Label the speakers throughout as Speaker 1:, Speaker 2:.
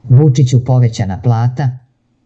Speaker 1: Vučiću povećana plata,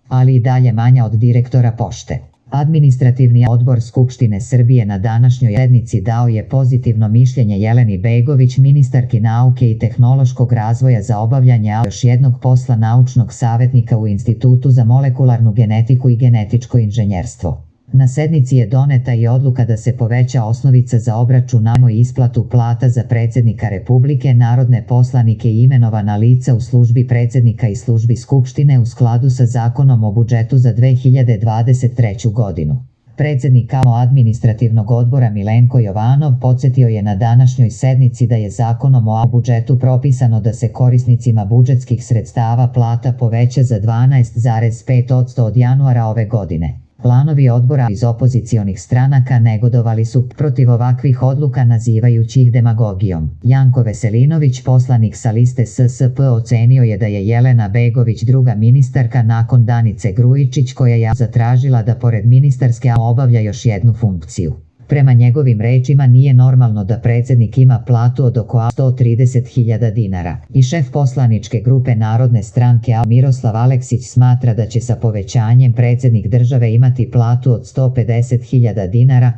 Speaker 1: ali i dalje manja od direktora pošte. Administrativni odbor Skupštine Srbije na današnjoj sednici dao je pozitivno mišljenje Jeleni Begović, ministarki nauke i tehnološkog razvoja, za obavljanje još jednog posla naučnog savjetnika u Institutu za molekularnu genetiku i genetičko inženjerstvo. Na sednici je doneta i odluka da se poveća osnovica za obračun i isplatu plata za predsjednika Republike, narodne poslanike i imenovana lica u službi predsjednika i službi Skupštine u skladu sa Zakonom o budžetu za 2023. godinu. Predsjednik administrativnog odbora Milenko Jovanov podsjetio je na današnjoj sednici da je Zakonom o budžetu propisano da se korisnicima budžetskih sredstava plata poveća za 12,5% od januara ove godine. Članovi odbora iz opozicionih stranaka negodovali su protiv ovakvih odluka, nazivajući ih demagogijom. Janko Veselinović, poslanik sa liste SSP, ocenio je da je Jelena Begović druga ministarka nakon Danice Grujičić, koja je zatražila da pored ministarske obavlja još jednu funkciju. Prema njegovim rečima nije normalno da predsjednik ima platu od oko 130.000 dinara. I šef poslaničke grupe Narodne stranke Miroslav Aleksić smatra da će sa povećanjem predsjednik države imati platu od 150.000 dinara,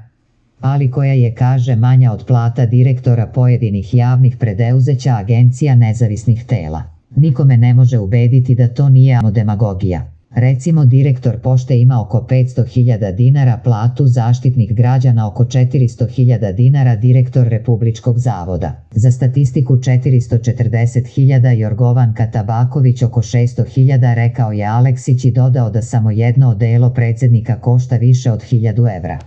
Speaker 1: ali koja je, kaže, manja od plata direktora pojedinih javnih preduzeća, agencija, nezavisnih tela. Nikome ne može ubediti da to nije demagogija. Recimo, direktor pošte ima oko 500.000 dinara platu, Zaštitnik građana oko 400.000 dinara, direktor Republičkog zavoda za statistiku 440.000, Jorgovanka Tabaković oko 600.000, rekao je Aleksić i dodao da samo jedno odelo predsjednika košta više od 1.000 evra.